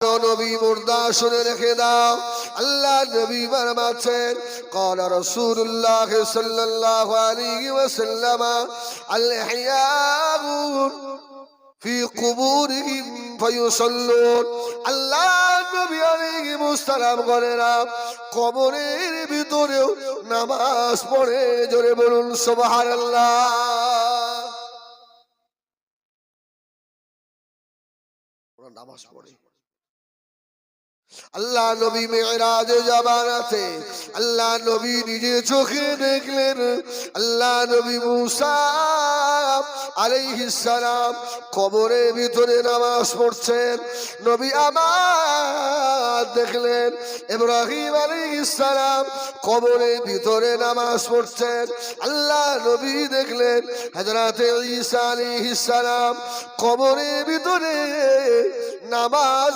নবী মুর্দা শুনে রেখে দাও। আল্লাহ নবী ফরমাচ্ছেন ক্বালা রাসূলুল্লাহ সাল্লাল্লাহু আলাইহি ওয়াসাল্লাম আল ইহয়াউ ফি কুবুরিহিম ফায়ুসাল্লুন। আল্লাহ নবী আলাইহিস সালাম বলেন কবরের ভিতরেও নামাজ পড়ে, জোরে বলুন সুবহানাল্লাহ। ওরা নামাজ পড়ে। আল্লাহ নবী মেরাজে যাবানাতে আল্লাহ নবী নিজে চোখে দেখলেন আল্লাহ নবী মুসা আলাইহিস সালাম কবরের ভিতরে নামাজ পড়ছেন। নবী আবার দেখলেন ইব্রাহিম আলাইহিস সালাম কবরের ভিতরে নামাজ পড়ছেন। আল্লাহ নবী দেখলেন হযরত ঈসা আলাইহিস সালাম কবরের ভিতরে নামাজ